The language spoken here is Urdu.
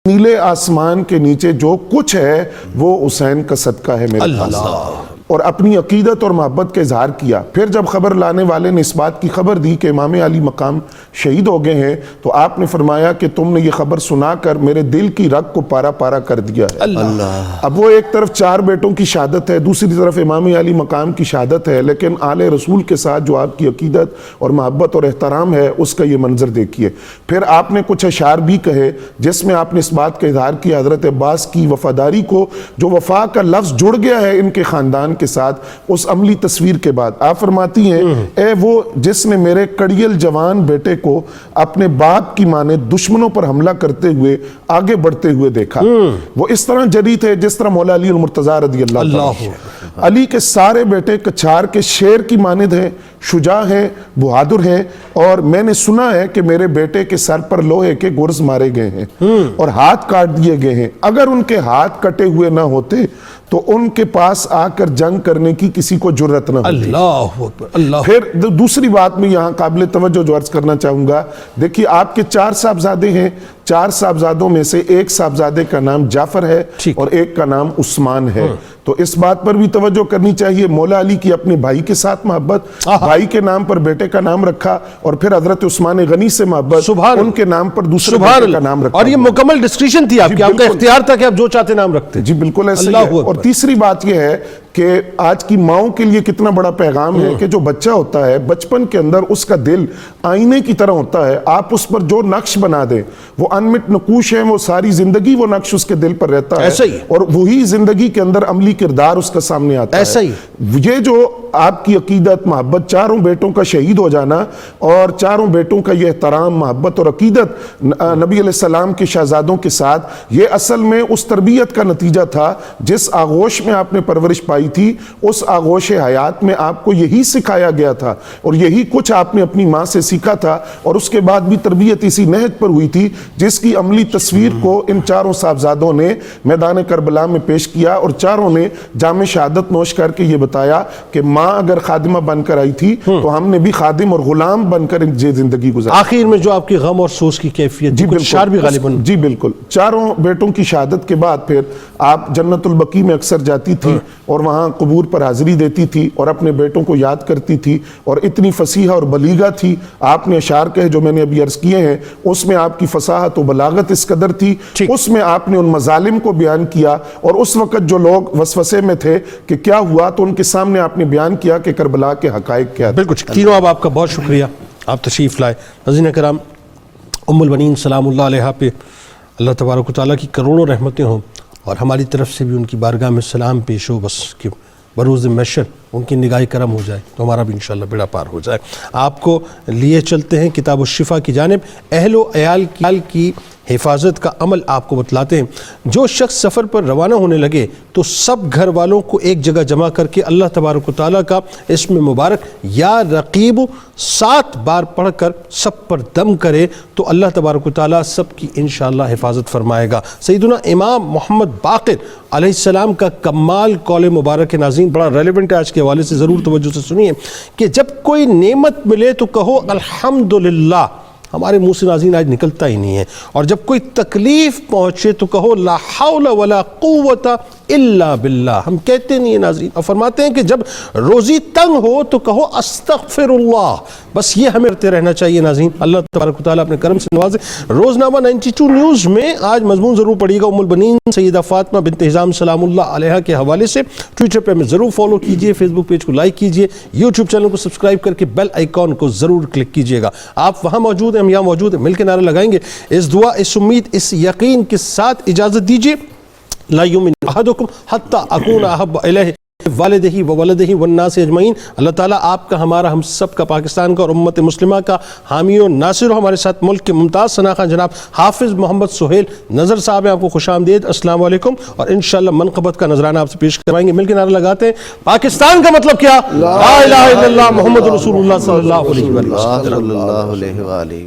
نیلے آسمان کے نیچے جو کچھ ہے وہ حسین کا صدقہ ہے میرے پاس، اور اپنی عقیدت اور محبت کا اظہار کیا۔ پھر جب خبر لانے والے نے اس بات کی خبر دی کہ امام علی مقام شہید ہو گئے ہیں تو آپ نے فرمایا کہ تم نے یہ خبر سنا کر میرے دل کی رگ کو پارا پارا کر دیا ہے۔ اب وہ ایک طرف 4 بیٹوں کی شہادت ہے، دوسری طرف امام علی مقام کی شہادت ہے، لیکن آل رسول کے ساتھ جو آپ کی عقیدت اور محبت اور احترام ہے اس کا یہ منظر دیکھیے۔ پھر آپ نے کچھ اشعار بھی کہے جس میں آپ نے اس بات کا اظہار کیا حضرت عباس کی وفاداری کو، جو وفا کا لفظ جڑ گیا ہے ان کے خاندان کے ساتھ اس عملی تصویر کے بعد۔ آپ فرماتی ہیں اے وہ جس نے میرے کڑیل جوان بیٹے کو اپنے باپ کی مانند دشمنوں پر حملہ کرتے ہوئے آگے بڑھتے ہوئے دیکھا، وہ اس طرح جری تھے جس طرح مولا علی المرتضیٰ رضی اللہ عنہ۔ علی کے سارے بیٹے کچھار کے شیر کی مانند ہیں، شجاع ہیں، بہادر ہیں، اور میں نے سنا ہے کہ میرے بیٹے کے سر پر لوہے کے گرز مارے گئے ہیں اور ہاتھ کاٹ دیے گئے ہیں، اگر ان کے ہاتھ کٹے ہوئے نہ ہوتے تو ان کے پاس آ کر جنگ کرنے کی کسی کو جرت نہ ہوتی۔ اللہ اکبر، اللہ۔ پھر دوسری بات میں یہاں قابل توجہ جو عرض کرنا چاہوں گا، دیکھیے آپ کے 4 صاحبزادے ہیں، 4 صاحبزادوں میں سے ایک صاحبزادے کا نام جعفر ہے اور ایک کا نام عثمان ہے، تو اس بات پر بھی توجہ کرنی چاہیے۔ مولا علی کی اپنے بھائی کے ساتھ محبت، بھائی کے نام پر بیٹے کا نام رکھا، اور پھر حضرت عثمان غنی سے محبت، ان کے نام پر دوسرے بیٹے کا نام رکھا، اور یہ مکمل ڈسکریشن تھی آپ کی، آپ کا اختیار تھا کہ آپ جو چاہتے نام رکھتے۔ جی بالکل ایسے ہی ہے۔ اور تیسری بات یہ ہے کہ آج کی ماؤں کے لیے کتنا بڑا پیغام ہے کہ جو بچہ ہوتا ہے بچپن کے اندر اس کا دل آئینے کی طرح ہوتا ہے، آپ اس پر جو نقش بنا دیں وہ انمٹ نقوش ہے، وہ ساری زندگی وہ نقش اس کے دل پر رہتا ہے، اور وہی زندگی کے اندر عملی کردار اس کا سامنے آتا ہے۔ یہ جو آپ کی عقیدت، محبت، 4 بیٹوں کا شہید ہو جانا اور 4 بیٹوں کا یہ احترام، محبت اور عقیدت نبی علیہ السلام کے شہزادوں کے ساتھ، یہ اصل میں اس تربیت کا نتیجہ تھا جس آغوش میں آپ نے پرورش پائی تھی، اس آغوش حیات میں آپ کو یہی سکھایا گیا تھا اور یہی کچھ آپ نے اپنی ماں سے سیکھا تھا، اور اس کے بعد بھی تربیت اسی نہج پر ہوئی تھی جس کی عملی تصویر کو ان 4 صاحبزادوں نے میدان کربلا میں پیش کیا، اور 4 نے جام شہادت نوش کر کے یہ بتایا کہ ماں اگر خادمہ بن کر آئی تھی تو ہم نے بھی خادم اور غلام بن کر زندگی گزاری۔ آخر میں جو آپ کی غم اور افسوس کی کیفیت، جی بالکل 4 بیٹوں کی شہادت کے بعد پھر آپ جنت البقیع میں اکثر جاتی تھی اور وہاں قبور پر حاضری دیتی تھی اور اپنے بیٹوں کو یاد کرتی تھی، اور اتنی فصیحہ اور بلیغہ تھی۔ آپ نے اشعار کہے جو میں نے ابھی عرض کیے ہیں، اس میں آپ کی فصاحت و بلاغت اس قدر تھی، اس میں آپ نے ان مظالم کو بیان کیا، اور اس وقت جو لوگ وسوسے میں تھے کہ کیا ہوا تو ان کے سامنے آپ نے بیان کیا کہ کربلا کے حقائق کیا تھے۔ بالکل تینوں آپ کا بہت شکریہ، آپ تشریف لائے۔ ناظرین کرام، ام المؤمنین سلام اللہ علیہا پہ اللہ تبارک و تعالیٰ کی کروڑوں رحمتیں ہوں، اور ہماری طرف سے بھی ان کی بارگاہ میں سلام پیش ہو، بس کہ بروز محشر ان کی نگاہ کرم ہو جائے تو ہمارا بھی انشاءاللہ بیڑا پار ہو جائے۔ آپ کو لیے چلتے ہیں کتاب الشفا کی جانب۔ اہل و عیال کی حفاظت کا عمل آپ کو بتلاتے ہیں۔ جو شخص سفر پر روانہ ہونے لگے تو سب گھر والوں کو ایک جگہ جمع کر کے اللہ تبارک و تعالیٰ کا اسم مبارک یا رقیب 7 بار پڑھ کر سب پر دم کرے تو اللہ تبارک و تعالیٰ سب کی انشاءاللہ حفاظت فرمائے گا۔ سیدنا امام محمد باقر علیہ السلام کا کمال قول مبارک ہے۔ ناظرین بڑا ریلیونٹ ہے، آج کے حوالے سے ضرور توجہ سے سنیے کہ جب کوئی نعمت ملے تو کہو الحمدللہ، ہمارے منہ سے ناظرین آج نکلتا ہی نہیں ہے، اور جب کوئی تکلیف پہنچے تو کہو لا حول ولا قوت الا باللہ، ہم کہتے نہیں ہیں ناظرین۔ اور فرماتے ہیں کہ جب روزی تنگ ہو تو کہو استغفر اللہ، بس یہ ہمیں کرتے رہنا چاہیے ناظرین۔ اللہ تبارک و تعالیٰ اپنے کرم سے نوازے۔ روزنامہ 92 نیوز میں آج مضمون ضرور پڑھیے گا ام البنین سیدہ فاطمہ بنت حزام سلام اللہ علیہا کے حوالے سے۔ ٹویٹر پہ ہمیں ضرور فالو کیجئے، فیس بک پیج کو لائک کیجئے، یوٹیوب چینل کو سبسکرائب کر کے بیل آئیکن کو ضرور کلک کیجئے گا۔ آپ وہاں موجود ہیں، ہم یہاں موجود ہیں، مل کے نعرہ لگائیں گے۔ اس دعا، اس امید، اس یقین کے ساتھ اجازت دیجئے۔ لا یؤمن احدکم حتی اکون احب الیہ والدہ وولدہ والناس اجمعین۔ اللہ تعالیٰ آپ کا، ہمارا، ہم سب کا، پاکستان کا اور امت مسلمہ کا حامی و ناصر ہو۔ ہمارے ساتھ ملک کے ممتاز ثناء جناب حافظ محمد سہیل نظر صاحب ہیں، آپ کو خوش آمدید، السلام علیکم، اور انشاءاللہ منقبت کا نذرانہ آپ سے پیش کروائیں گے۔ مل کے نعرہ لگاتے ہیں پاکستان کا مطلب کیا؟ لا الہ الا اللہ محمد رسول اللہ صلی اللہ علیہ وسلم۔